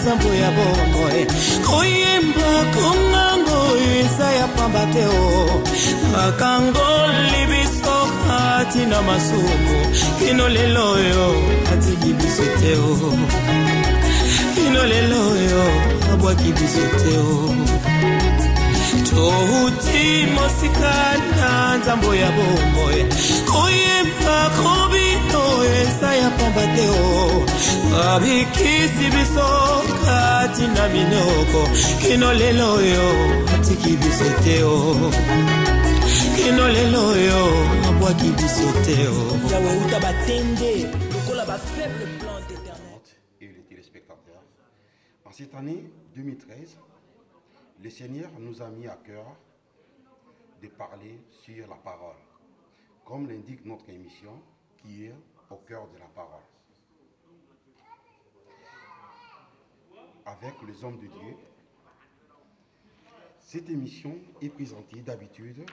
Zambuya bomoe koyemba kongango isaya pambateo akango libiso kati na masumu kino leloyo atiki bisoteo kino leloyo abwaki bisoteo touti mosikana zambuya bomoe koyemba kobino isaya pambateo abikisi biso kati na minoko kino leloyo atiki bisoteo kino leloyo abwaki bisoteo yawe utabatende lokola ba faible plan d'éternel. Et les téléspectateurs, en cette année 2013, le Seigneur nous a mis à cœur de parler sur la parole, comme l'indique notre émission qui est au cœur de la parole. Avec les hommes de Dieu. Cette émission est présentée d'habitude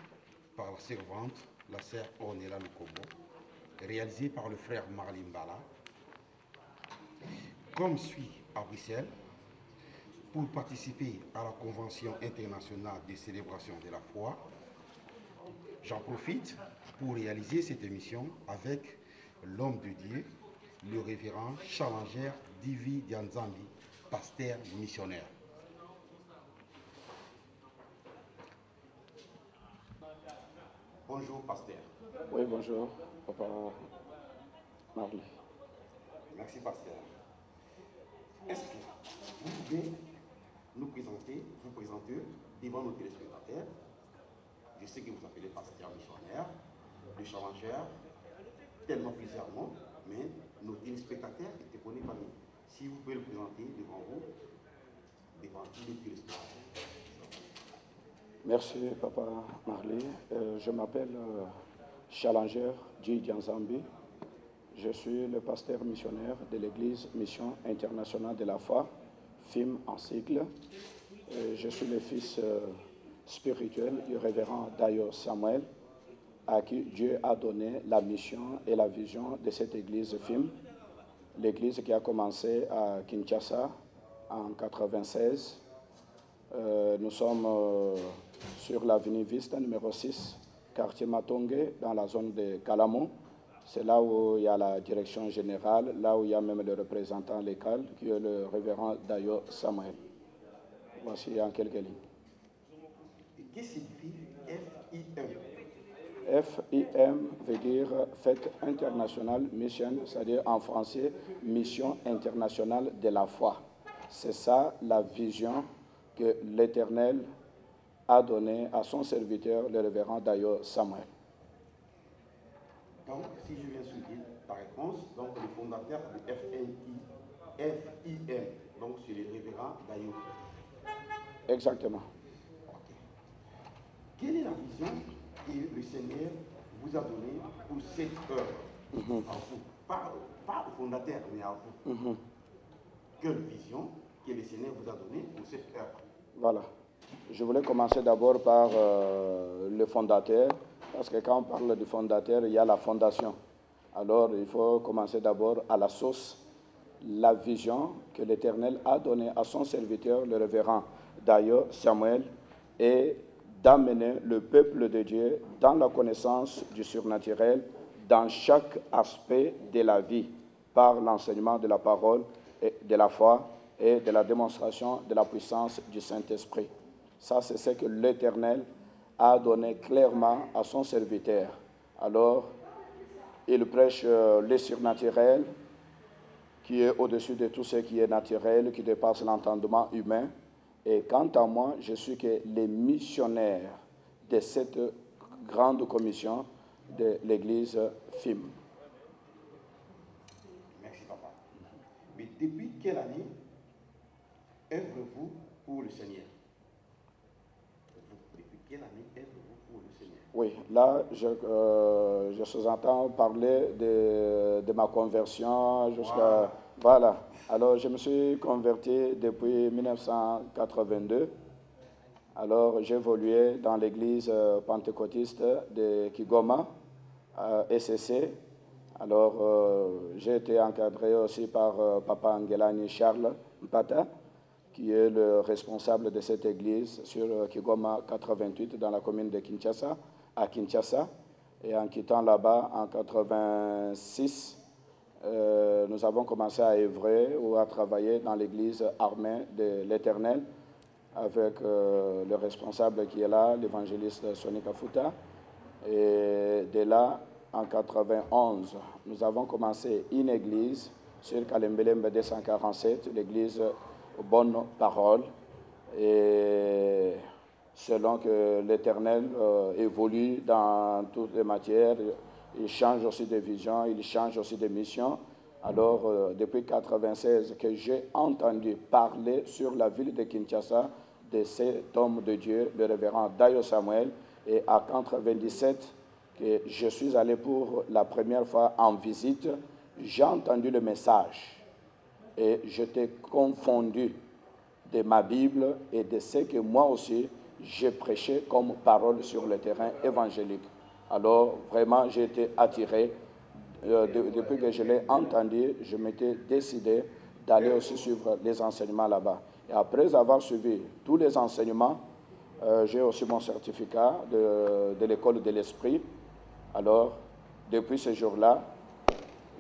par la servante, la sœur Ornella Lukombo, réalisée par le frère Marlin Bala. Comme suit à Bruxelles, pour participer à la Convention internationale des célébrations de la foi, j'en profite pour réaliser cette émission avec l'homme de Dieu, le révérend Challenger Divi Dianzambi, pasteur missionnaire. Bonjour, pasteur. Oui, bonjour, papa Marley. Merci, pasteur. Est-ce que vous pouvez nous présenter, vous présenter devant nos téléspectateurs? Je sais que vous appelez pasteur missionnaire, le challengeur, tellement plusieurs noms, mais nos téléspectateurs ne te connaissent pas mieux. Si vous pouvez le présenter devant vous, devant tous les téléspectateurs. Merci, papa Marley. Je m'appelle Challenger Dianzambi. Je suis le pasteur missionnaire de l'église Mission Internationale de la Foi, FIM en sigle. Je suis le fils spirituel du révérend Dayo Samuel, à qui Dieu a donné la mission et la vision de cette église FIM. L'église qui a commencé à Kinshasa en 1996. Nous sommes sur l'avenue Vista numéro 6, quartier Matongue, dans la zone de Kalamo. C'est là où il y a la direction générale, là où il y a même le représentant local, qui est le révérend Dayo Samuel. Voici en quelques lignes. Qu'est-ce que signifie FIM? FIM veut dire Fête internationale mission, c'est-à-dire en français, Mission internationale de la foi. C'est ça la vision que l'Éternel a donnée à son serviteur, le révérend Dayo Samuel. Donc, si je viens suivre ta réponse, donc le fondateur de FIM, donc c'est le révérend Dayo. Exactement. Okay. Quelle est la vision que le Seigneur vous a donnée pour cette œuvre à vous? Pas au fondateur, mais à vous. Quelle vision que le Seigneur vous a donnée pour cette œuvre? Voilà. Je voulais commencer d'abord par le fondateur, parce que quand on parle du fondateur, il y a la fondation. Alors, il faut commencer d'abord à la source, la vision que l'Éternel a donnée à son serviteur, le révérend Dayo Samuel, et d'amener le peuple de Dieu dans la connaissance du surnaturel, dans chaque aspect de la vie, par l'enseignement de la parole, et de la foi et de la démonstration de la puissance du Saint-Esprit. Ça, c'est ce que l'Éternel a donné clairement à son serviteur. Alors, il prêche le surnaturel, qui est au-dessus de tout ce qui est naturel, qui dépasse l'entendement humain. Et quant à moi, je suis que les missionnaires de cette grande commission de l'église FIM. Merci, papa. Mais depuis quelle année œuvrez-vous pour le Seigneur? Depuis quelle année œuvrez-vous pour le Seigneur? Oui, là, je sous-entends parler de ma conversion jusqu'à... Voilà. Alors, je me suis converti depuis 1982 Alors, j'ai évolué dans l'église pentecôtiste de Kigoma, SCC. Alors, j'ai été encadré aussi par Papa Angelani Charles Mpata, qui est le responsable de cette église sur Kigoma 88 dans la commune de Kinshasa, à Kinshasa. Et en quittant là-bas en 86, nous avons commencé à œuvrer ou à travailler dans l'église armée de l'Éternel avec le responsable qui est là, l'évangéliste Sonny Kafuta. Et de là, en 91, nous avons commencé une église sur Kalembelembe 247, l'église Bonne Parole. Et selon que l'Éternel évolue dans toutes les matières, il change aussi de vision, il change aussi de mission. Alors, depuis 1996, que j'ai entendu parler sur la ville de Kinshasa de cet homme de Dieu, le révérend Dayo Samuel, et à 1997, que je suis allé pour la première fois en visite, j'ai entendu le message et j'étais confondu de ma Bible et de ce que moi aussi, j'ai prêché comme parole sur le terrain évangélique. Alors, vraiment, j'ai été attiré. Depuis que je l'ai entendu, je m'étais décidé d'aller aussi suivre les enseignements là-bas. Et après avoir suivi tous les enseignements, j'ai aussi mon certificat de l'école de l'esprit. Alors, depuis ce jour-là,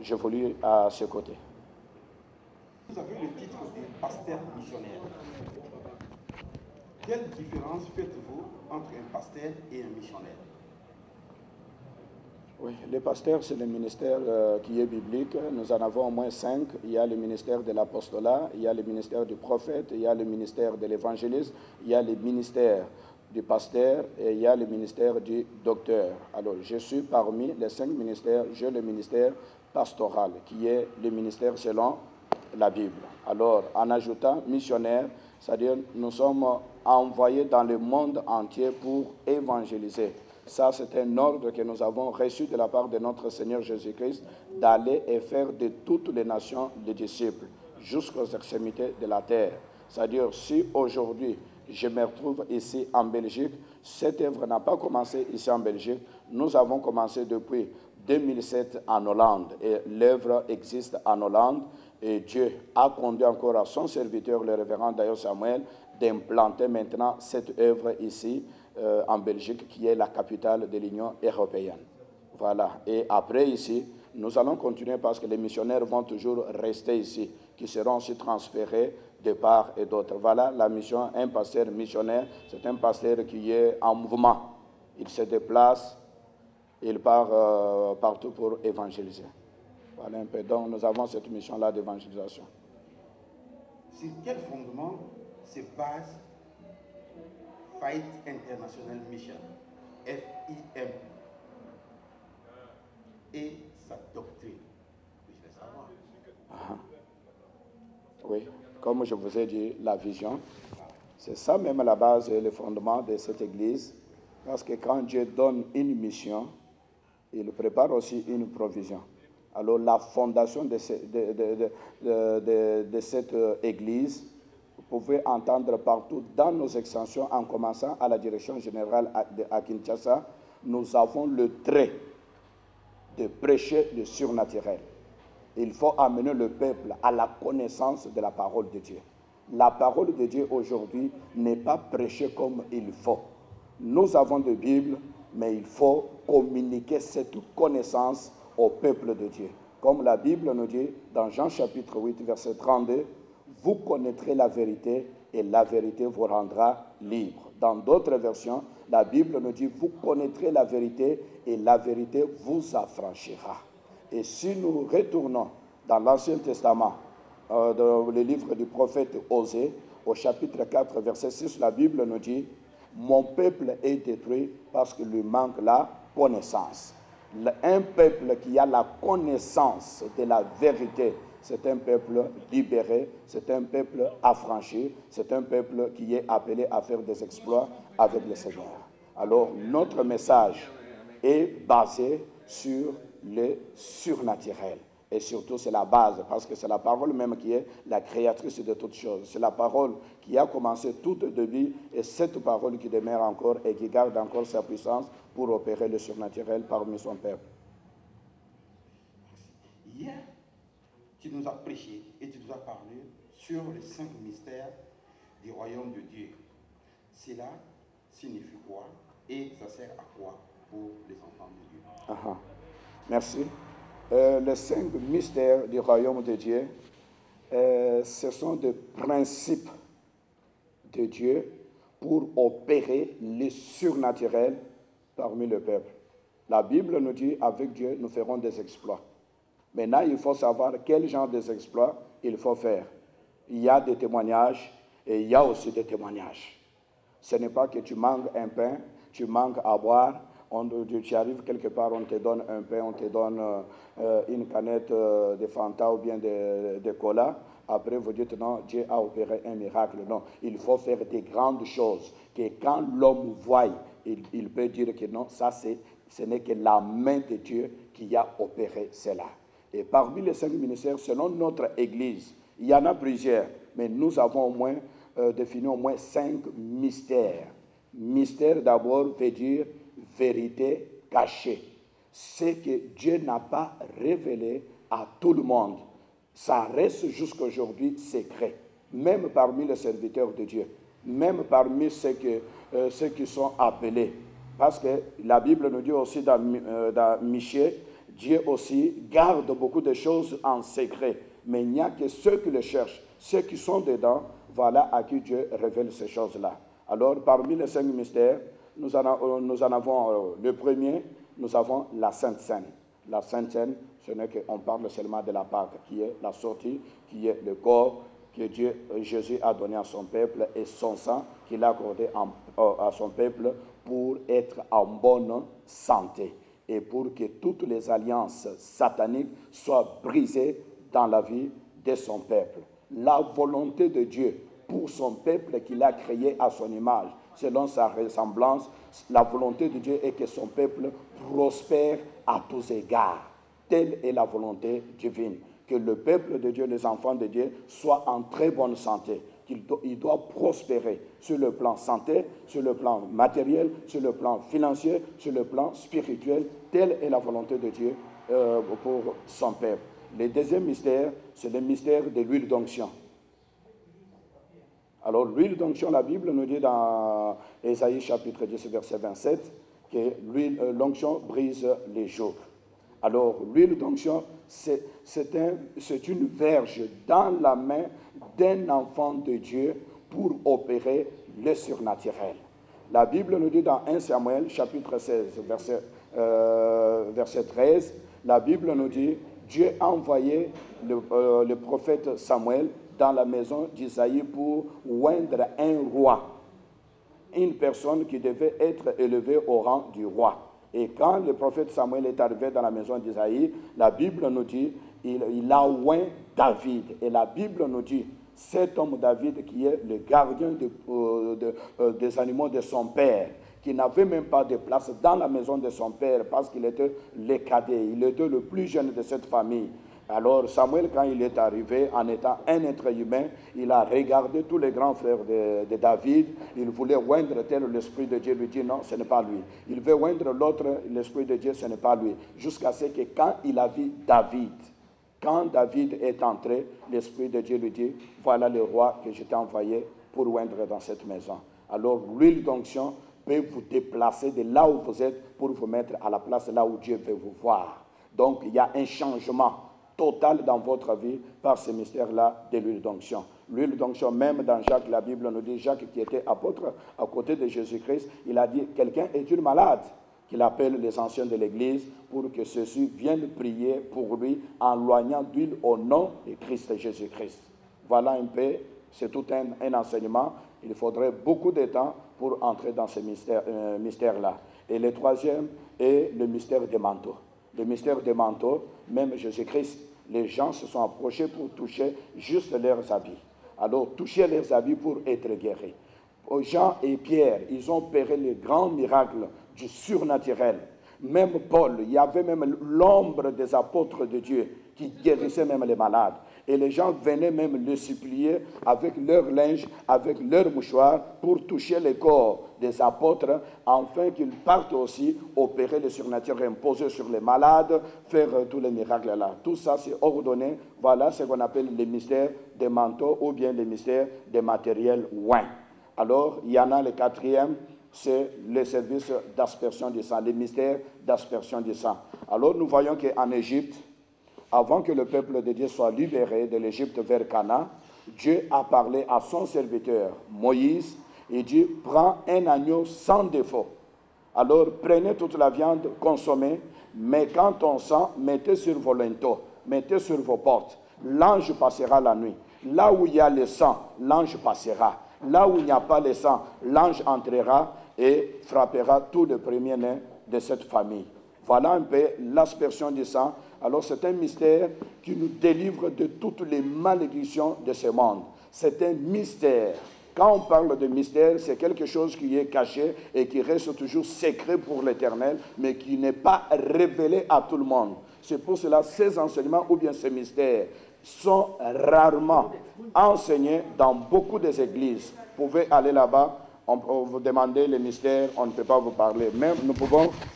j'évolue à ce côté. Vous avez le titre de pasteur missionnaire. Quelle différence faites-vous entre un pasteur et un missionnaire? Oui, le pasteur, c'est le ministère qui est biblique. Nous en avons au moins 5. Il y a le ministère de l'apostolat, il y a le ministère du prophète, il y a le ministère de l'évangéliste, il y a le ministère du pasteur et il y a le ministère du docteur. Alors, je suis parmi les 5 ministères, j'ai le ministère pastoral, qui est le ministère selon la Bible. Alors, en ajoutant missionnaire, c'est-à-dire nous sommes envoyés dans le monde entier pour évangéliser. Ça, c'est un ordre que nous avons reçu de la part de notre Seigneur Jésus-Christ, d'aller et faire de toutes les nations des disciples, jusqu'aux extrémités de la terre. C'est-à-dire, si aujourd'hui, je me retrouve ici en Belgique, cette œuvre n'a pas commencé ici en Belgique. Nous avons commencé depuis 2007 en Hollande et l'œuvre existe en Hollande et Dieu a conduit encore à son serviteur, le révérend Dayo Samuel, d'implanter maintenant cette œuvre ici en Belgique, qui est la capitale de l'Union européenne. Voilà. Et après ici, nous allons continuer parce que les missionnaires vont toujours rester ici, qui seront aussi transférés de part et d'autre. Voilà la mission. Un pasteur missionnaire, c'est un pasteur qui est en mouvement. Il se déplace, il part partout pour évangéliser. Voilà un peu. Donc nous avons cette mission-là d'évangélisation. Sur quel fondement se base Fight International Mission, FIM, et sa doctrine? Je vais savoir. Oui, comme je vous ai dit, la vision, c'est ça même la base et le fondement de cette église, parce que quand Dieu donne une mission, il prépare aussi une provision. Alors la fondation de cette église, vous pouvez entendre partout dans nos extensions, en commençant à la direction générale à Kinshasa, nous avons le trait de prêcher le surnaturel. Il faut amener le peuple à la connaissance de la parole de Dieu. La parole de Dieu aujourd'hui n'est pas prêchée comme il faut. Nous avons de Bible, mais il faut communiquer cette connaissance au peuple de Dieu. Comme la Bible nous dit dans Jean chapitre 8, verset 32, « Vous connaîtrez la vérité et la vérité vous rendra libre. » Dans d'autres versions, la Bible nous dit « Vous connaîtrez la vérité et la vérité vous affranchira. » Et si nous retournons dans l'Ancien Testament, dans le livre du prophète Osée, au chapitre 4, verset 6, la Bible nous dit « Mon peuple est détruit parce qu'il lui manque la connaissance. » Un peuple qui a la connaissance de la vérité, c'est un peuple libéré, c'est un peuple affranchi, c'est un peuple qui est appelé à faire des exploits avec le Seigneur. Alors, notre message est basé sur le surnaturel. Et surtout, c'est la base, parce que c'est la parole même qui est la créatrice de toutes choses. C'est la parole qui a commencé tout au début, et cette parole qui demeure encore et qui garde encore sa puissance pour opérer le surnaturel parmi son peuple. Hier, tu nous as prêché et tu nous as parlé sur les 5 mystères du royaume de Dieu. Cela signifie quoi et ça sert à quoi pour les enfants de Dieu? Merci. Les 5 mystères du royaume de Dieu, ce sont des principes de Dieu pour opérer le surnaturel parmi le peuple. La Bible nous dit, avec Dieu, nous ferons des exploits. Maintenant, il faut savoir quel genre d'exploits il faut faire. Il y a des témoignages et il y a aussi des témoignages. Ce n'est pas que tu manques un pain, tu manques à boire, tu arrives quelque part, on te donne un pain, on te donne une canette de Fanta ou bien de cola. Après, vous dites non, Dieu a opéré un miracle. Non, il faut faire des grandes choses que quand l'homme voit, il peut dire que non, ça ce n'est que la main de Dieu qui a opéré cela. Et parmi les 5 ministères, selon notre Église, il y en a plusieurs, mais nous avons au moins défini au moins 5 mystères. Mystère d'abord veut dire vérité cachée. Ce que Dieu n'a pas révélé à tout le monde, ça reste jusqu'à aujourd'hui secret, même parmi les serviteurs de Dieu, même parmi ceux qui sont appelés. Parce que la Bible nous dit aussi dans Michée, Dieu aussi garde beaucoup de choses en secret. Mais il n'y a que ceux qui le cherchent, ceux qui sont dedans, voilà à qui Dieu révèle ces choses-là. Alors, parmi les 5 mystères, nous en avons le premier, nous avons la Sainte Seine. La Sainte Seine, ce n'est qu'on parle seulement de la Pâque, qui est la sortie, qui est le corps que Jésus a donné à son peuple et son sang qu'il a accordé à son peuple pour être en bonne santé et pour que toutes les alliances sataniques soient brisées dans la vie de son peuple. La volonté de Dieu pour son peuple qu'il a créé à son image, selon sa ressemblance, la volonté de Dieu est que son peuple prospère à tous égards. Telle est la volonté divine. Que le peuple de Dieu, les enfants de Dieu, soient en très bonne santé. Il doit prospérer sur le plan santé, sur le plan matériel, sur le plan financier, sur le plan spirituel. Telle est la volonté de Dieu pour son peuple. Le deuxième mystère, c'est le mystère de l'huile d'onction. Alors, l'huile d'onction, la Bible nous dit dans Ésaïe chapitre 10, verset 27, que l'onction brise les jours. Alors, l'huile d'onction, c'est une verge dans la main d'un enfant de Dieu pour opérer le surnaturel. La Bible nous dit dans 1 Samuel, chapitre 16, verset 13, la Bible nous dit, Dieu a envoyé le prophète Samuel dans la maison d'Isaïe pour oindre un roi, une personne qui devait être élevée au rang du roi. Et quand le prophète Samuel est arrivé dans la maison d'Isaïe, la Bible nous dit, il a oint David. Et la Bible nous dit, cet homme David qui est le gardien des animaux de son père, qui n'avait même pas de place dans la maison de son père parce qu'il était le cadet, il était le plus jeune de cette famille. Alors Samuel, quand il est arrivé, en étant un être humain, il a regardé tous les grands frères de David. Il voulait oindre tel, l'Esprit de Dieu lui dit non, ce n'est pas lui. Il veut oindre l'autre, l'Esprit de Dieu, ce n'est pas lui. Jusqu'à ce que quand il a vu David, quand David est entré, l'Esprit de Dieu lui dit, voilà le roi que je t'ai envoyé pour oindre dans cette maison. Alors l'huile d'onction peut vous déplacer de là où vous êtes pour vous mettre à la place là où Dieu veut vous voir. Donc il y a un changement total dans votre vie par ce mystère-là de l'huile d'onction. L'huile d'onction, même dans Jacques, la Bible nous dit, Jacques qui était apôtre à côté de Jésus-Christ, il a dit, quelqu'un est-il malade? Qu'il appelle les anciens de l'Église pour que ceux-ci viennent prier pour lui en loignant d'huile au nom de Christ Jésus-Christ. Voilà un peu, c'est tout un enseignement. Il faudrait beaucoup de temps pour entrer dans ce mystère-là. Et le troisième est le mystère des manteaux. Le mystère des manteaux, même Jésus-Christ, les gens se sont approchés pour toucher juste leurs habits. Alors, toucher leurs habits pour être guéris. Jean et Pierre, ils ont opéré le grand miracle du surnaturel. Même Paul, il y avait même l'ombre des apôtres de Dieu qui guérissait même les malades. Et les gens venaient même le supplier avec leur linge, avec leur mouchoir, pour toucher les corps des apôtres, afin qu'ils partent aussi opérer les surnaturels, imposer sur les malades, faire tous les miracles là. Tout ça, c'est ordonné. Voilà ce qu'on appelle les mystères des manteaux ou bien les mystères des matériels oints. Alors, il y en a le quatrième, c'est le service d'aspersion du sang, les mystères d'aspersion du sang. Alors, nous voyons qu'en Égypte, avant que le peuple de Dieu soit libéré de l'Égypte vers Canaan, Dieu a parlé à son serviteur Moïse et dit, prends un agneau sans défaut. Alors prenez toute la viande, consommez, mais quand on sent, mettez sur vos linteaux, mettez sur vos portes. L'ange passera la nuit. Là où il y a le sang, l'ange passera. Là où il n'y a pas le sang, l'ange entrera et frappera tout le premier-né de cette famille. Voilà un peu l'aspersion du sang. Alors c'est un mystère qui nous délivre de toutes les malédictions de ce monde. C'est un mystère. Quand on parle de mystère, c'est quelque chose qui est caché et qui reste toujours secret pour l'Éternel, mais qui n'est pas révélé à tout le monde. C'est pour cela que ces enseignements ou bien ces mystères sont rarement enseignés dans beaucoup des églises. Vous pouvez aller là-bas. On peut vous demander les mystères, on ne peut pas vous parler. Même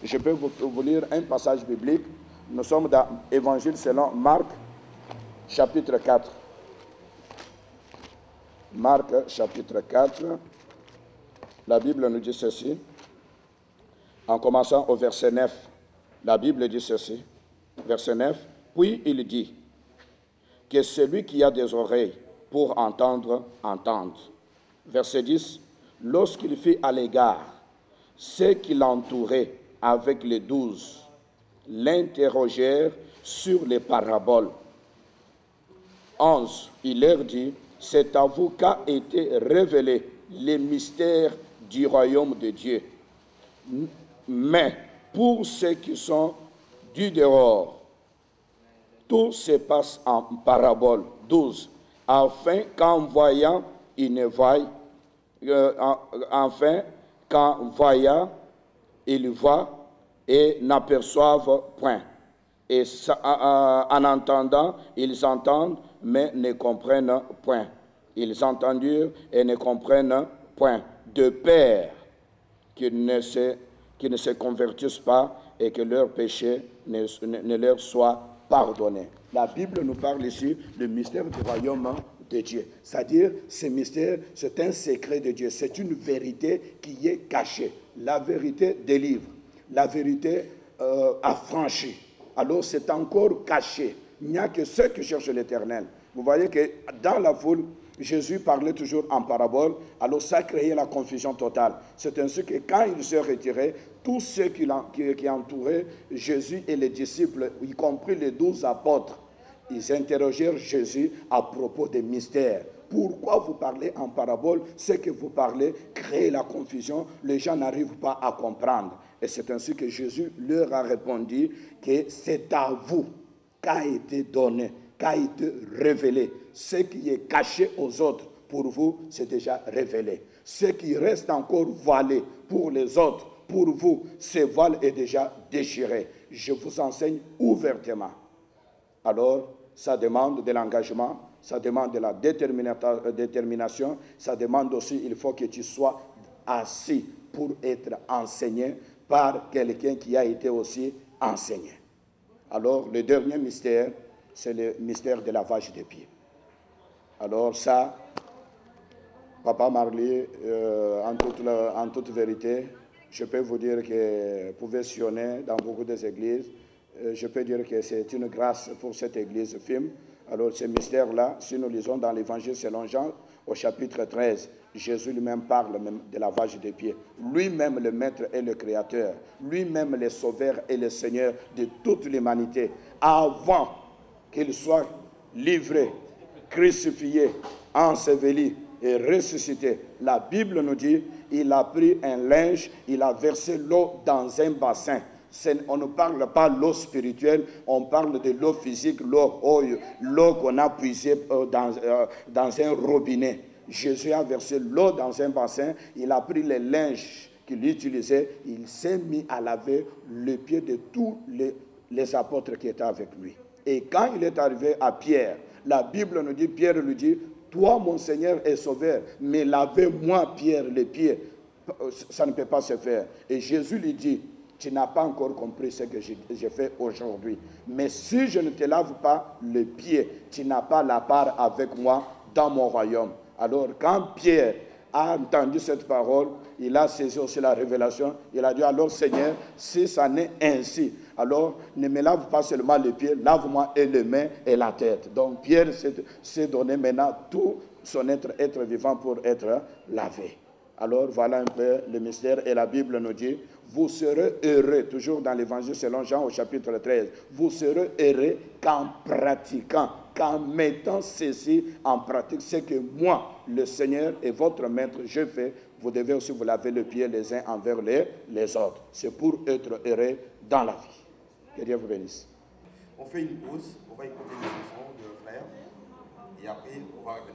je peux vous lire un passage biblique. Nous sommes dans l'Évangile selon Marc, chapitre 4. Marc, chapitre 4. La Bible nous dit ceci. En commençant au verset 9, la Bible dit ceci. Verset 9. Puis il dit que celui qui a des oreilles pour entendre, entende. Verset 10. Lorsqu'il fit à l'égard ceux qui l'entouraient avec les 12, l'interrogèrent sur les paraboles. 11. Il leur dit, c'est à vous qu'a été révélé les mystères du royaume de Dieu. Mais pour ceux qui sont du dehors, tout se passe en paraboles. 12. Afin qu'en voyant, ils ne voient, enfin, qu'en voyant, ils voient et n'aperçoivent point. Et en entendant, ils entendent, mais ne comprennent point. Ils entendirent et ne comprennent point. De peur qu'ils ne se convertissent pas et que leurs péchés ne leur soient pardonnés. La Bible nous parle ici du mystère du royaume de Dieu. C'est-à-dire, ce mystère, c'est un secret de Dieu. C'est une vérité qui est cachée. La vérité délivre. La vérité affranchit. Alors, c'est encore caché. Il n'y a que ceux qui cherchent l'Éternel. Vous voyez que dans la foule, Jésus parlait toujours en parabole, alors ça créait la confusion totale. C'est ainsi que quand il se retirait, tous ceux qui entouraient Jésus et les disciples, y compris les 12 apôtres, ils interrogèrent Jésus à propos des mystères. Pourquoi vous parlez en parabole? Ce que vous parlez crée la confusion, les gens n'arrivent pas à comprendre. Et c'est ainsi que Jésus leur a répondu que c'est à vous qu'a été donné, qu'a été révélé. Ce qui est caché aux autres, pour vous, c'est déjà révélé. Ce qui reste encore voilé pour les autres, pour vous, ce voile est déjà déchiré. Je vous enseigne ouvertement. Alors, ça demande de l'engagement, ça demande de la détermination, ça demande aussi, il faut que tu sois assis pour être enseigné par quelqu'un qui a été aussi enseigné. Alors, le dernier mystère, c'est le mystère de lavage des pieds. Alors ça, Papa Marley, en toute vérité, je peux vous dire que vous pouvez sillonner dans beaucoup des églises. Je peux dire que c'est une grâce pour cette église FIM. Alors ce mystère-là, si nous lisons dans l'évangile selon Jean, au chapitre 13, Jésus lui-même parle même de lavage des pieds. Lui-même le maître et le créateur. Lui-même le sauveur et le seigneur de toute l'humanité. Avant qu'il soit livré, crucifié, enseveli et ressuscité, la Bible nous dit, il a pris un linge, il a versé l'eau dans un bassin. On ne parle pas de l'eau spirituelle, on parle de l'eau physique, l'eau qu'on a puisée dans un robinet. Jésus a versé l'eau dans un bassin, il a pris les linges qu'il utilisait, il s'est mis à laver les pieds de tous les apôtres qui étaient avec lui. Et quand il est arrivé à Pierre, la Bible nous dit, Pierre lui dit, toi mon Seigneur est sauveur, mais lavez-moi Pierre les pieds. Ça ne peut pas se faire. Et Jésus lui dit, tu n'as pas encore compris ce que j'ai fait aujourd'hui. Mais si je ne te lave pas les pieds, tu n'as pas la part avec moi dans mon royaume. Alors quand Pierre a entendu cette parole, il a saisi aussi la révélation. Il a dit, alors Seigneur, si ça n'est ainsi, alors ne me lave pas seulement les pieds, lave-moi et les mains et la tête. Donc Pierre s'est donné maintenant tout son être vivant pour être lavé. Alors voilà un peu le mystère. Et la Bible nous dit, vous serez heureux, toujours dans l'évangile selon Jean au chapitre 13, vous serez heureux qu'en pratiquant, qu'en mettant ceci en pratique, ce que moi, le Seigneur et votre maître, je fais, vous devez aussi vous laver les pieds les uns envers les autres. C'est pour être heureux dans la vie. Que Dieu vous bénisse. On fait une pause, on va écouter les chansons de frère et après on va revenir.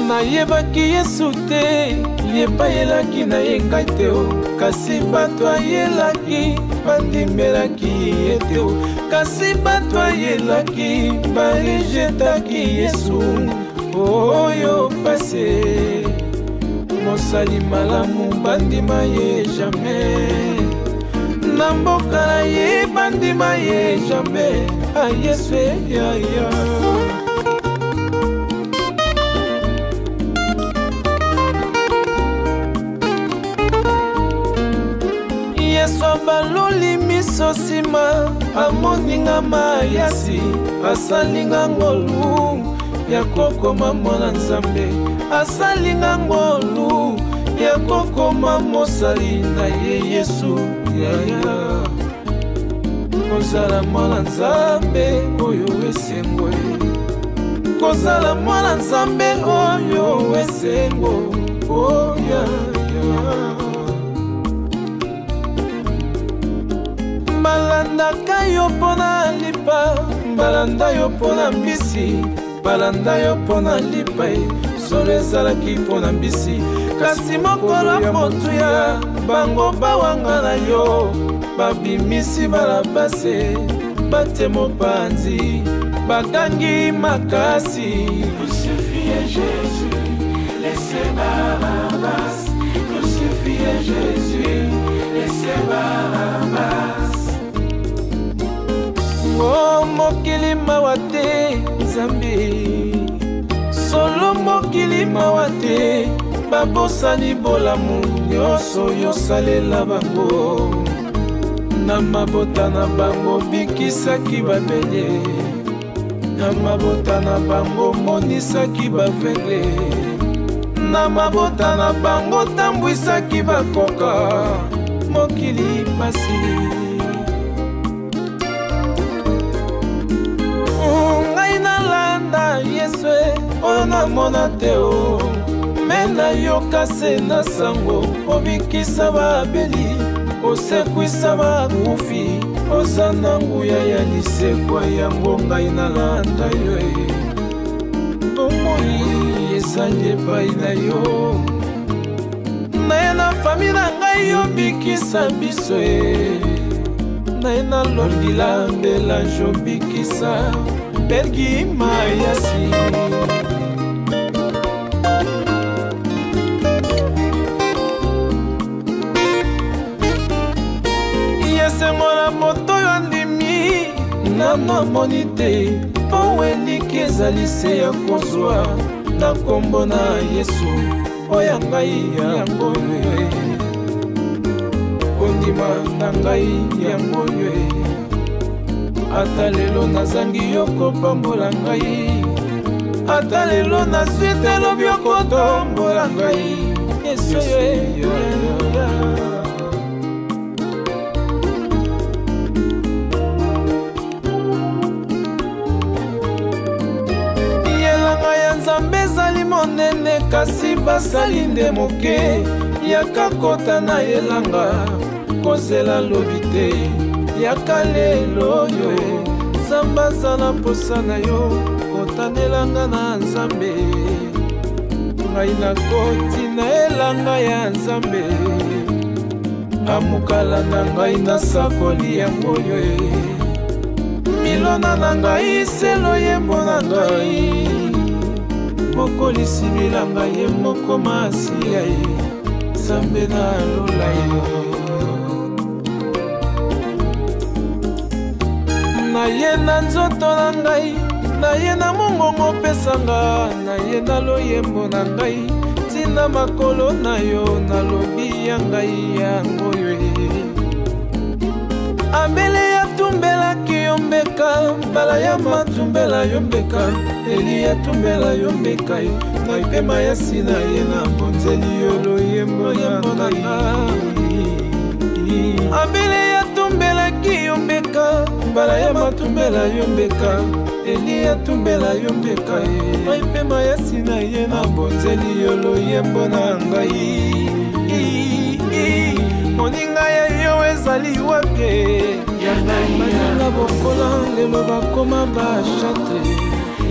Nayebaki Yesu te, yepayelaki na ye ngai te o. Kasi bato ayelaki, bandimelaki ye te o. Kasi bato ayelaki, barejetaki Yesu. Oyo pase, mosali malamu bandima ye jamais. Na mboka na ye bandima ye jamais. A Yesu ya ya. Baloli miso sima amoninga mayasi asalinga ngolu ya kokoma mwana nzambe asalinga ngolu ya kokoma mosali na ye Yesu yaya kozala mwana nzambe oyo esengo kozala mwana nzambe oyo esengo oya balanda kayo pona lipa, balanda yo pona mbisi, balanda yo pona lipa, solo ezalaki pona mbisi. Kasi mokolo motuya, bango bawanga na yo, babimisi balabase, bate mopanzi, bakangi makasi. Crucifiez Jésus, laissez Barabbas. Crucifiez Jésus, laissez Barabbas. Oh mokili mawate Zambi solo mokili mawate babosani bolamu nyonso yosalela bango na mabota na bango bikisaki babele na mabota na bango monisaki bavele na mabota na bango tambwisaki bakoka mokili pasi. Yesu oyo namona te o mena yoka se na sango obikisa babeli osekwisa bakufi ozana nguya ya lisekwa yango ngai nalanda yo bomoi ezali epai na yo naye na fami na ngai yobikisa biso naye na longila mbelange obikisa Bergi mayasi yesengola moto yo ndimi nana moni te po eliki ezali se ya kozwa na kombo na Yesu oya ngai yango yo kondima na ngai yango yo ata lelo nazangi yo kopambola ngai ata lelo nazwi te lobi okotombola ngai Yesu yelanga ya Nzambe ezali monene kasi basali nde moke yaka kota na yelanga kozela lobi te yaka lelo oyo nzambe aza na posa na yo kotanelanga na nzambe ngai nakoti na elanga ya nzambe amukala na ngai nasakoli yango yo milona na ngai selo yembo na ngai mokolisi bilanga ye moko masiya ye nzambe na lola yo na ye na nzoto na ngai na ye na mongongo pesanga na ye na loyembo na ngai tina makolo na yo nalobi ya ngai yango yo ambele yatumbelaki yo mbeka mbala ya matumbela yo mbeka eli yatumbela yo mbeka ye ngai mpe mayasi na ye na bonzeli yo loyembo na ngai ambele yatumbelaki yo mbeka mbala ya matumbela yo mbeka eli yatumbela yo mbeka ye ngai mpe mayasi na ye na bonzeli yo loyembo na ngai moninga ya yo ezali wapi ya ngai baninga bokola lelo bakoma bachate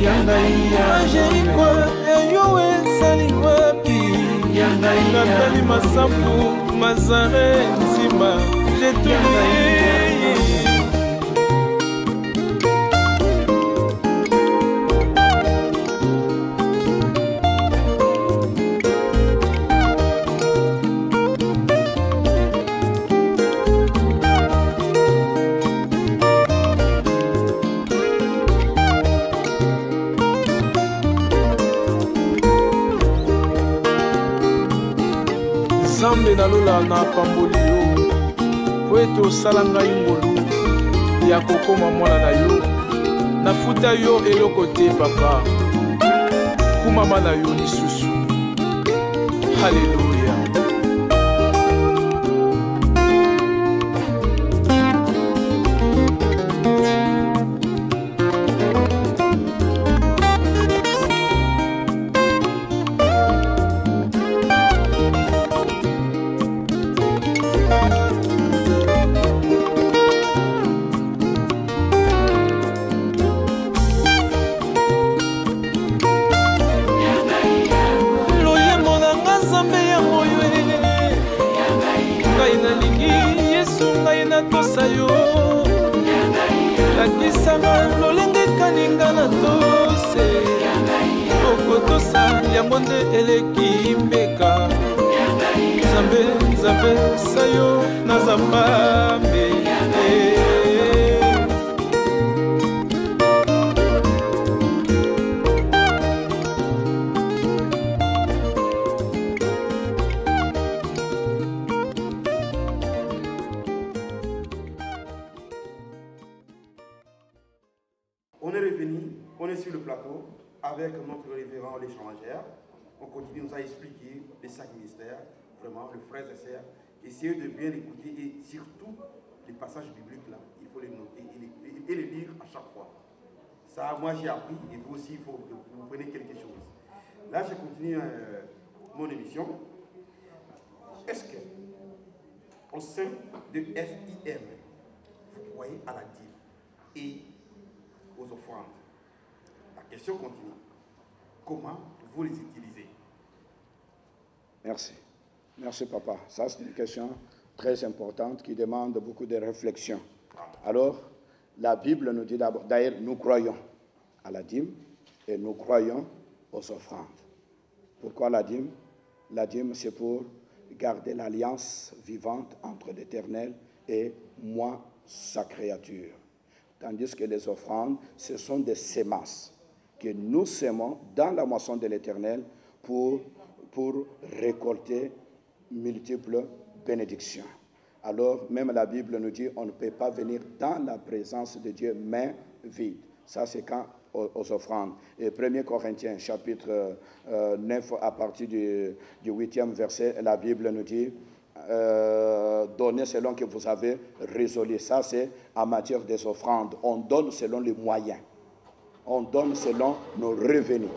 ya ngai ajeriko ya yo ezali wapi ya ngai natali masambu mazare nzima jetuli nzambe nalola na pamboli yo po ete osala ngai ngolu ya kokoma mwana na yo nafuta yo eloko te papa kumama na yo lisusu haleluya lakisanga lolenge kaninga na tose okotosa yango nde eleki mbeka nzambe nzambe sayo na zambambe avec notre révérend l'échangeur. On continue, nous a expliqué les 5 mystères, vraiment, le frère et sœurs. Essayez de bien écouter et surtout les passages bibliques là, il faut les noter et les lire à chaque fois. Ça, moi j'ai appris et vous aussi, il faut que vous preniez quelque chose. Là, je continue mon émission. Est-ce que, au sein de FIM, vous croyez à la dîme et aux offrandes? La question continue. Comment vous les utilisez? Merci. Merci, papa. Ça, c'est une question très importante qui demande beaucoup de réflexion. Alors, la Bible nous dit d'abord, d'ailleurs, nous croyons à la dîme et nous croyons aux offrandes. Pourquoi la dîme? La dîme, c'est pour garder l'alliance vivante entre l'Éternel et moi, sa créature. Tandis que les offrandes, ce sont des semences que nous sémons dans la moisson de l'Éternel pour récolter multiples bénédictions. Alors, même la Bible nous dit on ne peut pas venir dans la présence de Dieu main vide. Ça, c'est quand aux offrandes. Et 1 Corinthiens, chapitre 9, à partir du 8e verset, la Bible nous dit donnez selon que vous avez résolu. Ça, c'est en matière des offrandes. On donne selon les moyens. On donne selon nos revenus.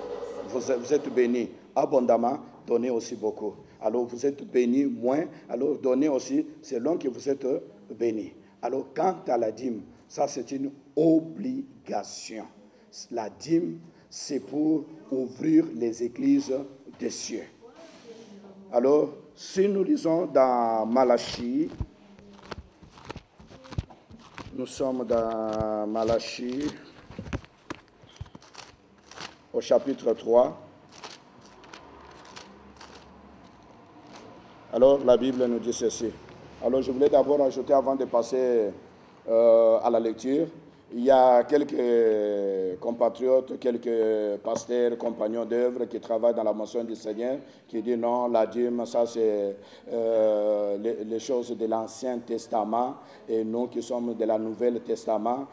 Vous êtes bénis abondamment, donnez aussi beaucoup. Alors vous êtes bénis moins, alors donnez aussi selon que vous êtes bénis. Alors, quant à la dîme, ça c'est une obligation. La dîme, c'est pour ouvrir les églises des cieux. Alors, si nous lisons dans Malachie, nous sommes dans Malachie, au chapitre 3. Alors, la Bible nous dit ceci. Alors, je voulais d'abord ajouter, avant de passer à la lecture, il y a quelques compatriotes, quelques pasteurs, compagnons d'œuvre qui travaillent dans la motion du Seigneur, qui disent non, la dîme, ça c'est les choses de l'Ancien Testament, et nous qui sommes de la Nouvelle Testament,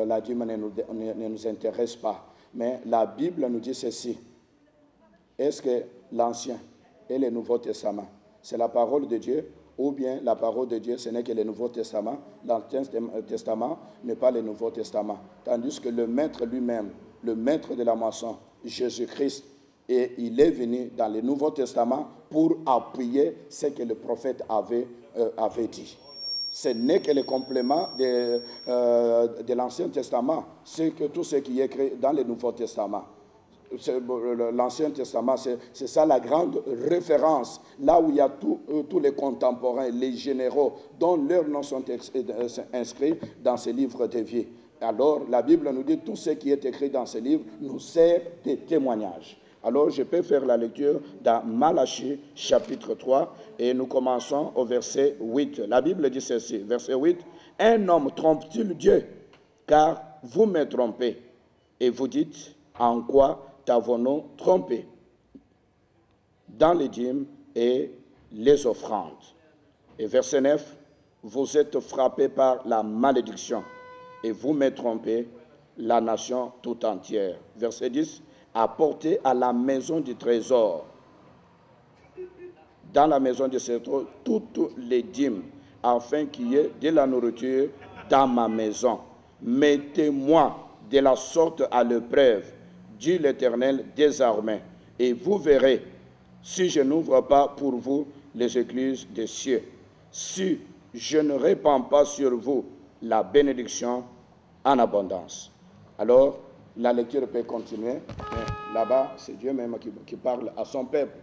la dîme ne nous intéresse pas. Mais la Bible nous dit ceci. Est-ce que l'Ancien et le Nouveau Testament, c'est la parole de Dieu, ou bien la parole de Dieu, ce n'est que le Nouveau Testament. L'Ancien Testament n'est pas le Nouveau Testament. Tandis que le maître lui-même, le maître de la moisson, Jésus-Christ, et il est venu dans le Nouveau Testament pour appuyer ce que le prophète avait dit. Ce n'est que le complément de l'Ancien Testament, c'est que tout ce qui est écrit dans le Nouveau Testament. L'Ancien Testament, c'est ça la grande référence, là où il y a tous les contemporains, les généraux, dont leurs noms sont inscrits dans ces livres de vie. Alors, la Bible nous dit tout ce qui est écrit dans ces livres nous sert de témoignage. Alors, je peux faire la lecture dans Malachie, chapitre 3, et nous commençons au verset 8. La Bible dit ceci, verset 8, « Un homme trompe-t-il Dieu? Car vous me trompez, et vous dites, en quoi t'avons-nous trompé? Dans les dîmes et les offrandes. » Et verset 9, « Vous êtes frappés par la malédiction, et vous me trompez, la nation tout entière. » Verset 10, « Apportez à la maison du trésor, dans la maison du trésor, toutes les dîmes, afin qu'il y ait de la nourriture dans ma maison. Mettez-moi de la sorte à l'épreuve, dit l'Éternel des armées, et vous verrez si je n'ouvre pas pour vous les écluses des cieux, si je ne répands pas sur vous la bénédiction en abondance. » Alors, la lecture peut continuer. Là-bas, c'est Dieu même qui parle à son peuple.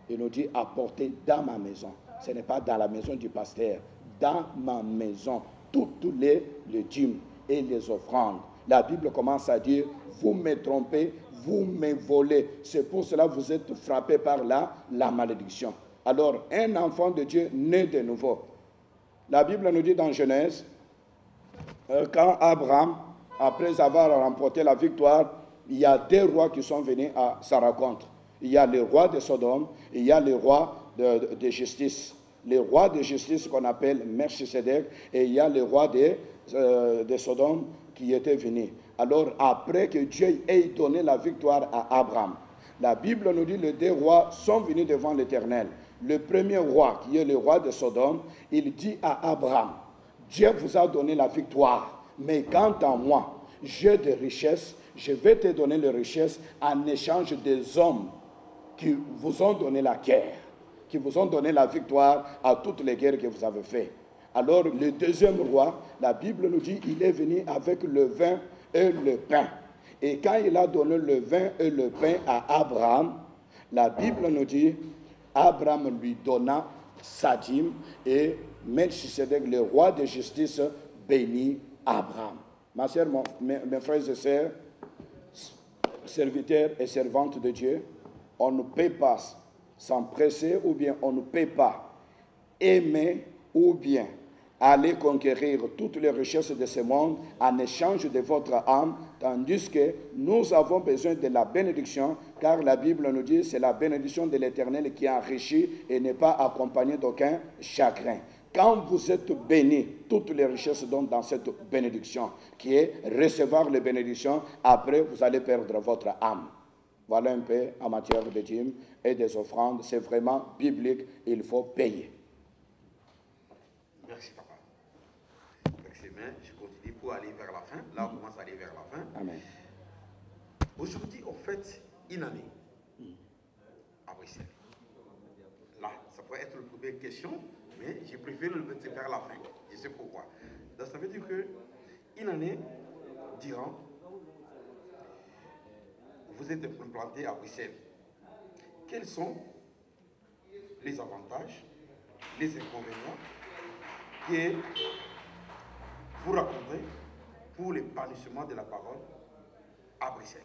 Il nous dit, apportez dans ma maison. Ce n'est pas dans la maison du pasteur. Dans ma maison, toutes les dîmes et les offrandes. La Bible commence à dire, vous me trompez, vous me volez. C'est pour cela que vous êtes frappés par la malédiction. Alors, un enfant de Dieu naît de nouveau. La Bible nous dit dans Genèse, quand Abraham, après avoir remporté la victoire, il y a deux rois qui sont venus à sa rencontre. Il y a le roi de Sodome, et il y a le roi de justice. Le roi de justice qu'on appelle Melchisedec, et il y a le roi de Sodome qui était venu. Alors, après que Dieu ait donné la victoire à Abraham, la Bible nous dit que les deux rois sont venus devant l'Éternel. Le premier roi, qui est le roi de Sodome, il dit à Abraham, Dieu vous a donné la victoire, mais quant à moi, j'ai des richesses, je vais te donner les richesses en échange des hommes qui vous ont donné la guerre, qui vous ont donné la victoire à toutes les guerres que vous avez faites. Alors, le deuxième roi, la Bible nous dit, il est venu avec le vin et le pain. Et quand il a donné le vin et le pain à Abraham, la Bible nous dit, Abraham lui donna sa dîme et Melchisedec, le roi de justice, bénit Abraham. Ma sœur, mes frères et sœurs, serviteurs et servantes de Dieu, on ne peut pas s'empresser ou bien on ne peut pas aimer ou bien aller conquérir toutes les richesses de ce monde en échange de votre âme, tandis que nous avons besoin de la bénédiction, car la Bible nous dit que c'est la bénédiction de l'Éternel qui enrichit et n'est pas accompagnée d'aucun chagrin. Quand vous êtes bénis, toutes les richesses donnent dans cette bénédiction, qui est recevoir les bénédictions, après vous allez perdre votre âme. Voilà un peu en matière de dîmes et des offrandes, c'est vraiment biblique, il faut payer. Merci papa. Avec ces mains, je continue pour aller vers la fin. Là, on commence à aller vers la fin. Amen. Aujourd'hui, on fête une année à Bruxelles. Là, ça pourrait être la première question, mais j'ai préféré le mettre vers la fin. Je sais pourquoi. Donc ça veut dire qu'une année durant, vous êtes implanté à Bruxelles. Quels sont les avantages, les inconvénients que vous racontez pour l'épanouissement de la parole à Bruxelles?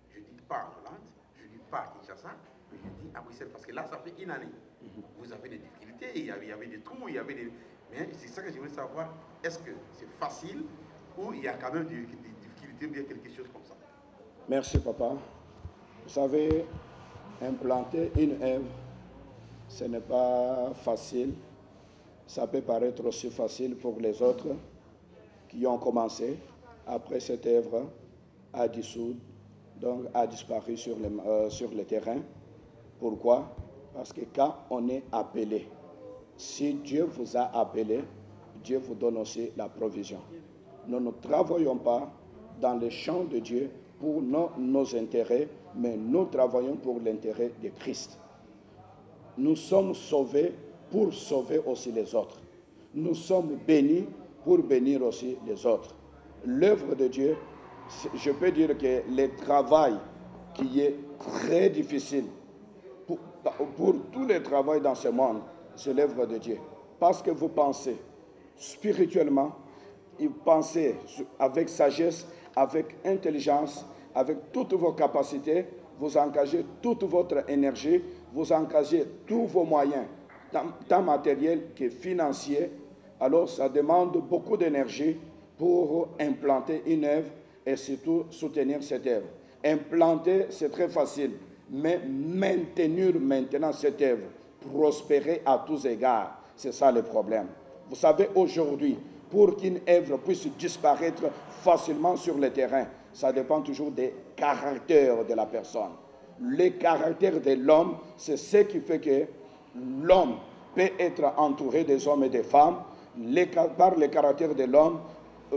Je ne dis pas en Hollande, je ne dis pas à Kinshasa, mais je dis à Bruxelles, parce que là, ça fait une année. Vous avez des difficultés, il y avait des trous, il y avait des... Mais c'est ça que je voulais savoir, est-ce que c'est facile ou il y a quand même des difficultés ou bien quelque chose comme ça? Merci, papa. Vous savez, implanter une œuvre, ce n'est pas facile. Ça peut paraître aussi facile pour les autres qui ont commencé. Après, cette œuvre a dissout, donc a disparu sur le terrain. Pourquoi? Parce que quand on est appelé, si Dieu vous a appelé, Dieu vous donne aussi la provision. Nous ne travaillons pas dans le champ de Dieu pour nos intérêts, mais nous travaillons pour l'intérêt de Christ. Nous sommes sauvés pour sauver aussi les autres. Nous sommes bénis pour bénir aussi les autres. L'œuvre de Dieu, je peux dire que le travail qui est très difficile pour tout le travail dans ce monde, c'est l'œuvre de Dieu. Parce que vous pensez spirituellement, vous pensez avec sagesse, avec intelligence, avec toutes vos capacités, vous engagez toute votre énergie, vous engagez tous vos moyens, tant matériels que financiers. Alors ça demande beaucoup d'énergie pour implanter une œuvre et surtout soutenir cette œuvre. Implanter, c'est très facile, mais maintenir maintenant cette œuvre, prospérer à tous égards, c'est ça le problème. Vous savez, aujourd'hui, pour qu'une œuvre puisse disparaître facilement sur le terrain, ça dépend toujours des caractères de la personne. Le caractère de l'homme, c'est ce qui fait que l'homme peut être entouré des hommes et des femmes. Par le caractère de l'homme,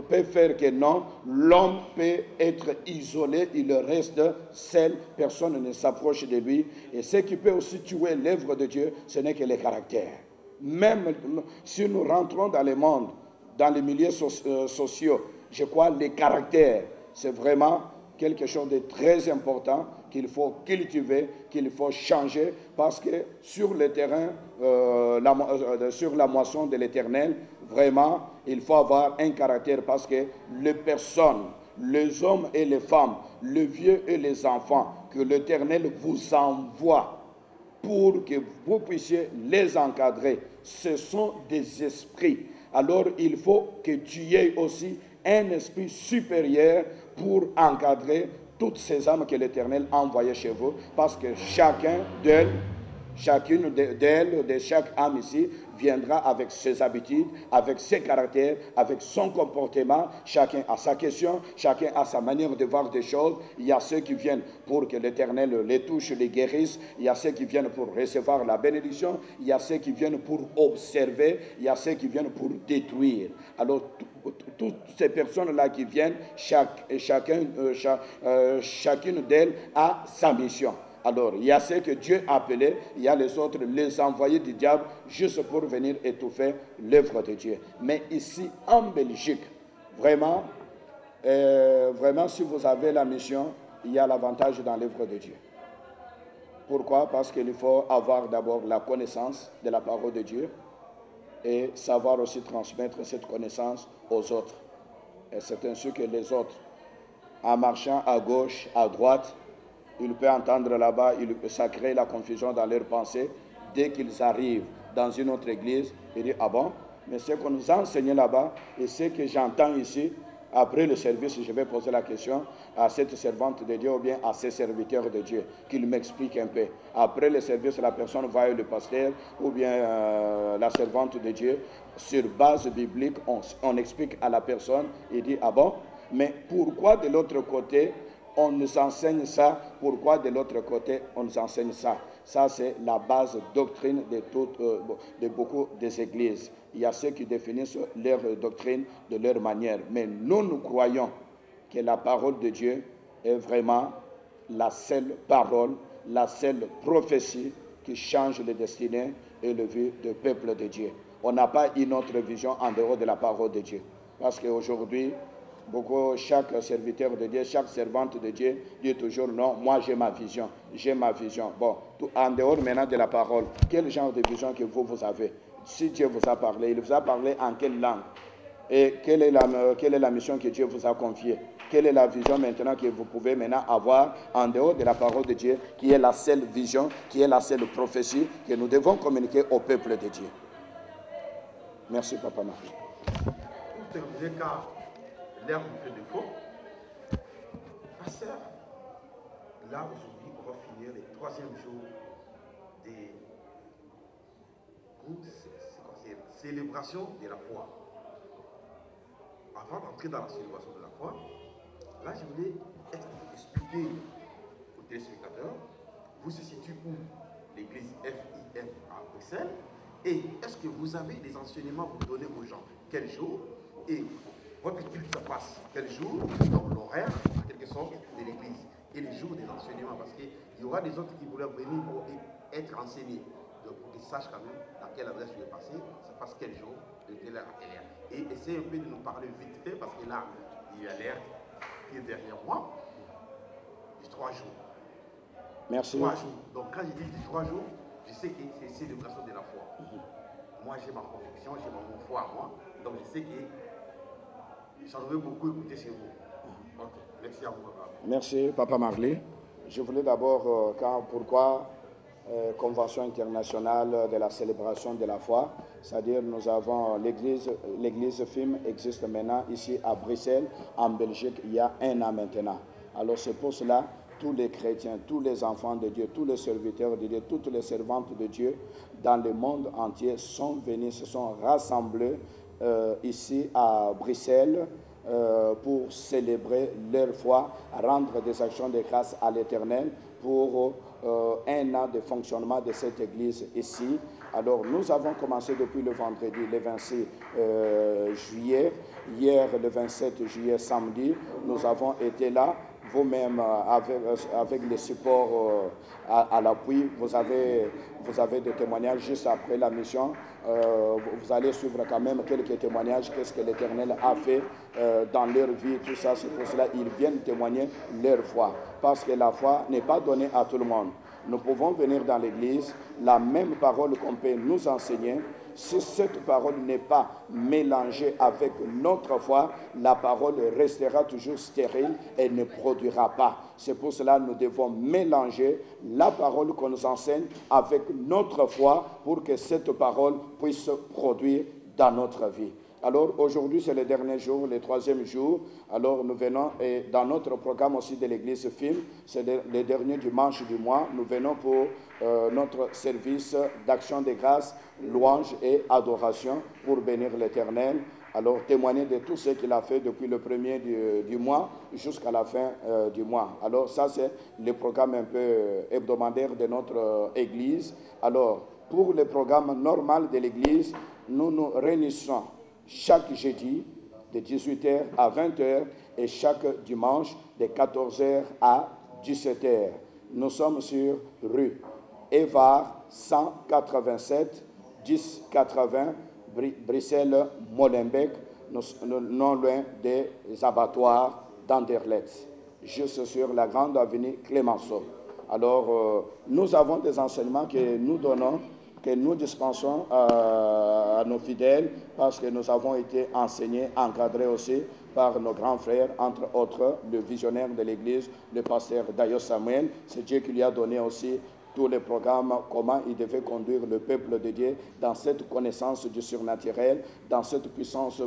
peut faire que non, l'homme peut être isolé, il reste seul, personne ne s'approche de lui. Et ce qui peut aussi tuer l'œuvre de Dieu, ce n'est que le caractère. Même si nous rentrons dans le monde, dans les milieux sociaux, je crois que le caractère, c'est vraiment quelque chose de très important qu'il faut cultiver, qu'il faut changer, parce que sur le terrain, sur la moisson de l'Éternel, vraiment, il faut avoir un caractère, parce que les personnes, les hommes et les femmes, les vieux et les enfants, que l'Éternel vous envoie pour que vous puissiez les encadrer, ce sont des esprits. Alors il faut que tu aies aussi un esprit supérieur pour encadrer toutes ces âmes que l'Éternel a envoyées chez vous, parce que chacune d'elles, de chaque âme ici, viendra avec ses habitudes, avec ses caractères, avec son comportement. Chacun a sa question, chacun a sa manière de voir des choses. Il y a ceux qui viennent pour que l'Éternel les touche, les guérisse. Il y a ceux qui viennent pour recevoir la bénédiction. Il y a ceux qui viennent pour observer. Il y a ceux qui viennent pour détruire. Alors, toutes ces personnes-là qui viennent, chacune d'elles a sa mission. Alors, il y a ceux que Dieu a appelés, il y a les autres, les envoyés du diable, juste pour venir étouffer l'œuvre de Dieu. Mais ici, en Belgique, vraiment, si vous avez la mission, il y a l'avantage dans l'œuvre de Dieu. Pourquoi? Parce qu'il faut avoir d'abord la connaissance de la parole de Dieu et savoir aussi transmettre cette connaissance aux autres. Et c'est ainsi que les autres, en marchant à gauche, à droite, ils peuvent entendre là-bas, ça crée la confusion dans leurs pensées. Dès qu'ils arrivent dans une autre église, ils disent, ah bon, mais ce qu'on nous a enseigné là-bas, et ce que j'entends ici, après le service, je vais poser la question à cette servante de Dieu ou bien à ces serviteurs de Dieu, qu'ils m'expliquent un peu. Après le service, la personne va et le pasteur ou bien la servante de Dieu, sur base biblique, on explique à la personne, il dit, ah bon, mais pourquoi de l'autre côté, on nous enseigne ça, pourquoi de l'autre côté on nous enseigne ça? Ça, c'est la base doctrine de beaucoup des églises. Il y a ceux qui définissent leur doctrine de leur manière. Mais nous croyons que la parole de Dieu est vraiment la seule parole, la seule prophétie qui change les destinées et le vie du peuple de Dieu. On n'a pas une autre vision en dehors de la parole de Dieu. Parce qu'aujourd'hui, chaque serviteur de Dieu, chaque servante de Dieu dit toujours non, moi j'ai ma vision, j'ai ma vision. Bon, en dehors maintenant de la parole, quel genre de vision que vous avez? Si Dieu vous a parlé, il vous a parlé en quelle langue? Et quelle est la mission que Dieu vous a confiée? Quelle est la vision maintenant que vous pouvez maintenant avoir en dehors de la parole de Dieu, qui est la seule vision, qui est la seule prophétie que nous devons communiquer au peuple de Dieu? Merci, Papa Marie. Pour terminer, car l'air nous fait défaut, pasteur, là aujourd'hui, on va finir le 3e jour des célébrations de la foi. Avant d'entrer dans la célébration de la foi, là je voulais expliquer aux téléspectateurs, vous se situez où? L'église FIM à Bruxelles. Et est-ce que vous avez des enseignements pour donner aux gens? Quel jour? Et votre culte se passe quel jour? Donc l'horaire, en quelque sorte, de l'église. Et les jours des enseignements, parce qu'il y aura des autres qui voulaient venir pour être enseignés. Donc pour qu'ils sachent quand même dans quelle adresse je vais passer, ça passe quel jour, de quelle heure à quelle heure. Et essayez un peu de nous parler vite fait, parce que là, il y a l'air qui est derrière moi. Du 3 jours. Merci. 3 jours. Donc quand je dis du 3 jours, je sais que c'est célébration de la foi. Moi, j'ai ma conviction, j'ai mon foi à moi. Donc, je sais que j'en veux beaucoup écouter chez vous. Ok, merci à vous, Papa. Merci, Papa Marley. Je voulais d'abord, pourquoi Convention internationale de la célébration de la foi, c'est-à-dire nous avons l'église FIM existe maintenant ici à Bruxelles, en Belgique, il y a 1 an maintenant. Alors, c'est pour cela tous les chrétiens, tous les enfants de Dieu, tous les serviteurs de Dieu, toutes les servantes de Dieu dans le monde entier sont venus, se sont rassemblés ici à Bruxelles pour célébrer leur foi, rendre des actions de grâce à l'Éternel pour 1 an de fonctionnement de cette église ici. Alors nous avons commencé depuis le vendredi, le 26 juillet. Hier, le 27 juillet, samedi, nous avons été là. Vous-même, avec les supports à l'appui, vous avez des témoignages juste après la mission. Vous allez suivre quand même quelques témoignages, qu'est-ce que l'Éternel a fait dans leur vie, tout ça. C'est pour cela qu'ils viennent témoigner leur foi. Parce que la foi n'est pas donnée à tout le monde. Nous pouvons venir dans l'église, la même parole qu'on peut nous enseigner. Si cette parole n'est pas mélangée avec notre foi, la parole restera toujours stérile et ne produira pas. C'est pour cela que nous devons mélanger la parole qu'on nous enseigne avec notre foi pour que cette parole puisse produire dans notre vie. Alors aujourd'hui, c'est le dernier jour, le 3e jour. Alors nous venons, et dans notre programme aussi de l'église FIM, c'est le dernier dimanche du mois, nous venons pour notre service d'action de grâce, louange et adoration pour bénir l'Éternel. Alors témoigner de tout ce qu'il a fait depuis le premier du mois jusqu'à la fin du mois. Alors ça, c'est le programme un peu hebdomadaire de notre église. Alors pour le programme normal de l'église, nous nous réunissons chaque jeudi de 18h à 20h et chaque dimanche de 14h à 17h. Nous sommes sur rue Evard 187 1080 Bruxelles-Molenbeek, non loin des abattoirs d'Anderlecht, juste sur la grande avenue Clémenceau. Alors, nous avons des enseignements que nous donnons, que nous dispensons à nos fidèles, parce que nous avons été enseignés, encadrés aussi par nos grands frères, entre autres le visionnaire de l'Église, le pasteur Dayo Samuel. C'est Dieu qui lui a donné aussi tous les programmes, comment il devait conduire le peuple de Dieu dans cette connaissance du surnaturel, dans cette puissance,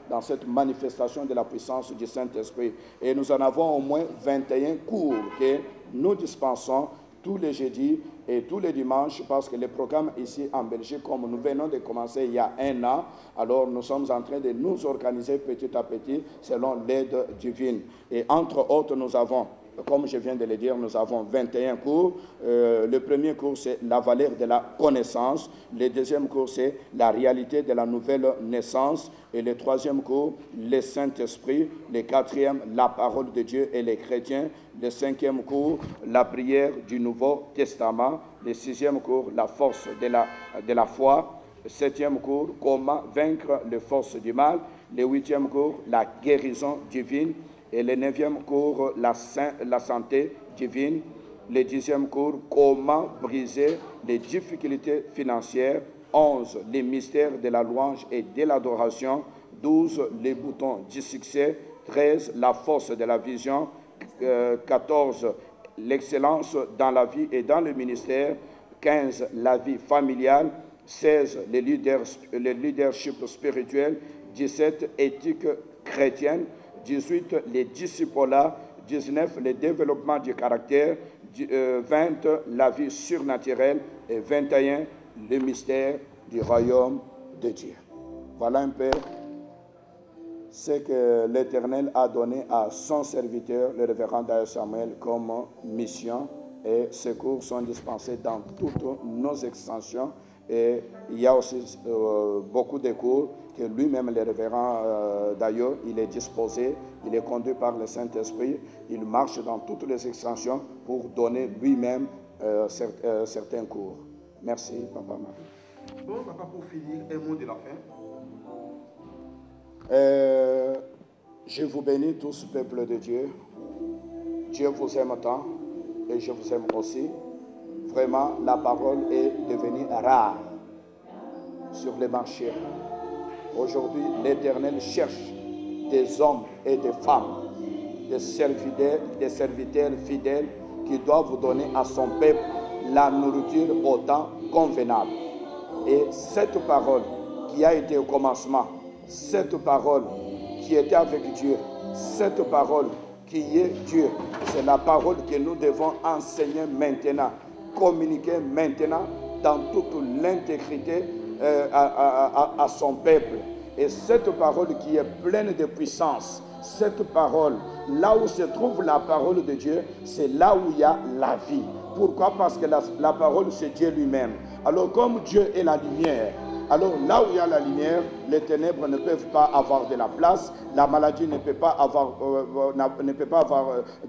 dans cette manifestation de la puissance du Saint-Esprit. Et nous en avons au moins 21 cours que nous dispensons tous les jeudis et tous les dimanches, parce que le programme ici en Belgique, comme nous venons de commencer il y a 1 an, alors nous sommes en train de nous organiser petit à petit selon l'aide divine. Et entre autres, nous avons, comme je viens de le dire, nous avons 21 cours. Le premier cours, c'est la valeur de la connaissance. Le deuxième cours, c'est la réalité de la nouvelle naissance. Et le troisième cours, le Saint-Esprit. Le quatrième, la parole de Dieu et les chrétiens. Le cinquième cours, la prière du Nouveau Testament. Le 6e cours, la force de la foi. Le 7e cours, comment vaincre les forces du mal. Le 8e cours, la guérison divine. Et le 9e cours, la santé divine. Le 10e cours, comment briser les difficultés financières. 11, les mystères de la louange et de l'adoration. 12, les boutons du succès. 13, la force de la vision. 14, l'excellence dans la vie et dans le ministère. 15, la vie familiale. 16, le leadership spirituel. 17, éthique chrétienne. 18, les disciples. 19, le développement du caractère. 20, la vie surnaturelle. Et 21, le mystère du royaume de Dieu. Voilà un peu ce que l'Éternel a donné à son serviteur, le révérend Dayo Samuel, comme mission. Et ces cours sont dispensés dans toutes nos extensions. Et il y a aussi beaucoup de cours que lui-même, le révérend Dayo, il est disposé, il est conduit par le Saint-Esprit. Il marche dans toutes les extensions pour donner lui-même certains cours. Merci, Papa Marie. Bon, Papa, pour finir, un mot de la fin. Je vous bénis tous, peuple de Dieu. Dieu vous aime tant et je vous aime aussi. Vraiment, la parole est devenue rare sur les marchés. Aujourd'hui, l'Éternel cherche des hommes et des femmes, des serviteurs fidèles qui doivent vous donner à son peuple la nourriture au temps convenable. Et cette parole qui a été au commencement, cette parole qui était avec Dieu, cette parole qui est Dieu, c'est la parole que nous devons enseigner maintenant, communiquer maintenant dans toute l'intégrité à son peuple. Et cette parole qui est pleine de puissance, cette parole, là où se trouve la parole de Dieu, c'est là où il y a la vie. Pourquoi? Parce que la parole, c'est Dieu lui-même. Alors comme Dieu est la lumière, alors là où il y a la lumière, les ténèbres ne peuvent pas avoir de la place, la maladie ne peut pas avoir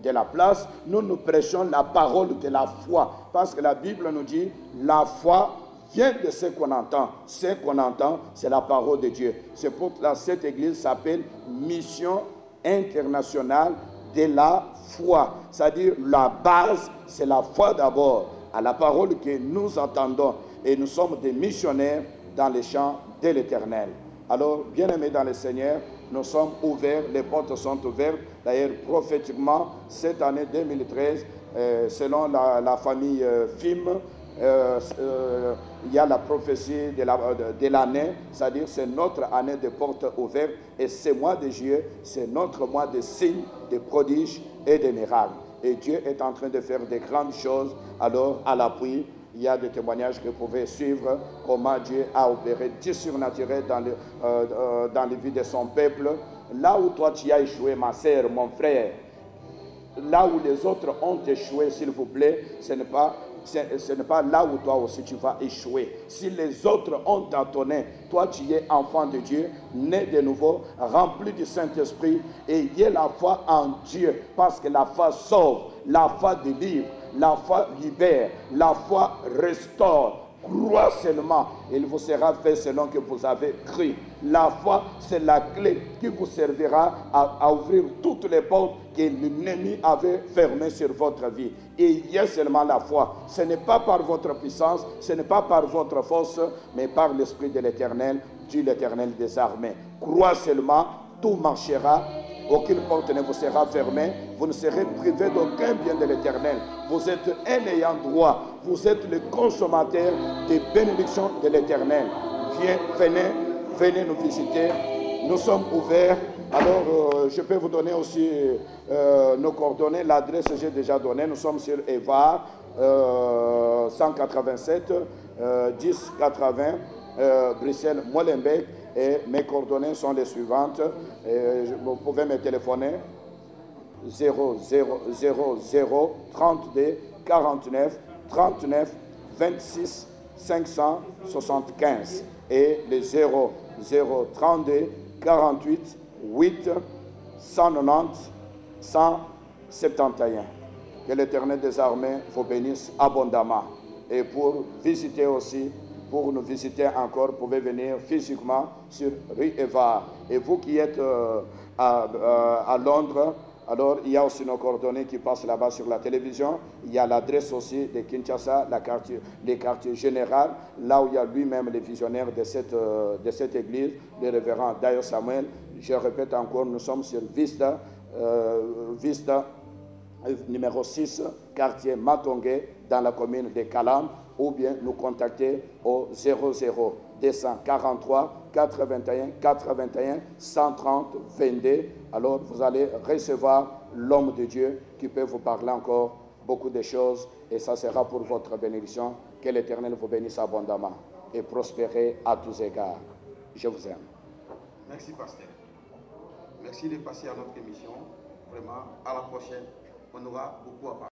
de la place. Nous prêchons la parole de la foi, parce que la Bible nous dit, la foi vient de ce qu'on entend. Ce qu'on entend, c'est la parole de Dieu. C'est pour cela que cette église s'appelle Mission internationale de la foi. C'est-à-dire, la base, c'est la foi d'abord, à la parole que nous entendons. Et nous sommes des missionnaires dans les champs de l'Éternel. Alors, bien-aimés dans le Seigneur, nous sommes ouverts, les portes sont ouvertes. D'ailleurs, prophétiquement, cette année 2013, selon la famille FIM, il y a la prophétie de l'année, c'est-à-dire c'est notre année de portes ouvertes, et ce mois de juillet, c'est notre mois de signes, de prodiges et de miracles. Et Dieu est en train de faire de grandes choses. Alors, à l'appui, il y a des témoignages que vous pouvez suivre, comment Dieu a opéré du surnaturel dans les vies de son peuple. Là où toi tu as échoué, ma sœur, mon frère, là où les autres ont échoué, s'il vous plaît, ce n'est pas là où toi aussi tu vas échouer. Si les autres ont tâtonné, toi tu es enfant de Dieu, né de nouveau, rempli du Saint-Esprit, et il y a la foi en Dieu, parce que la foi sauve, la foi délivre, la foi libère, la foi restaure. Crois seulement, il vous sera fait selon que vous avez cru. La foi, c'est la clé qui vous servira à ouvrir toutes les portes que l'ennemi avait fermées sur votre vie. Et il y a seulement la foi. Ce n'est pas par votre puissance, ce n'est pas par votre force, mais par l'Esprit de l'Éternel, Dieu l'Éternel des armées. Crois seulement, tout marchera. Aucune porte ne vous sera fermée. Vous ne serez privé d'aucun bien de l'Éternel. Vous êtes un ayant droit. Vous êtes le consommateur des bénédictions de l'Éternel. Venez nous visiter. Nous sommes ouverts. Alors, je peux vous donner aussi nos coordonnées. L'adresse que j'ai déjà donnée. Nous sommes sur Evar 187 1080 Bruxelles-Molenbeek. Et mes coordonnées sont les suivantes. Vous pouvez me téléphoner 0 32 49 39 26 575 et le 0 32 48 8 190 171. Que l'Éternel des armées vous bénisse abondamment. Et pour visiter aussi, pour nous visiter encore, vous pouvez venir physiquement sur rue Eva. Et vous qui êtes à Londres, alors il y a aussi nos coordonnées qui passent là-bas sur la télévision. Il y a l'adresse aussi de Kinshasa, les quartiers généraux, là où il y a lui-même les visionnaires de cette église, le révérend Dayo Samuel. Je répète encore, nous sommes sur Vista numéro 6, quartier Matongué, dans la commune de Kalam, ou bien nous contacter au 00 243 81 81 130 22. Alors vous allez recevoir l'homme de Dieu qui peut vous parler encore beaucoup de choses et ça sera pour votre bénédiction. Que l'Éternel vous bénisse abondamment et prospérer à tous égards. Je vous aime. Merci, pasteur. Merci de passer à notre émission. Vraiment, à la prochaine. On aura beaucoup à parler.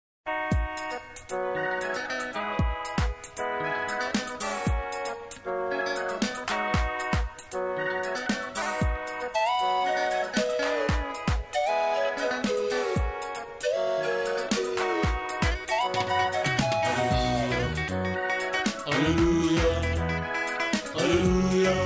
Alléluia.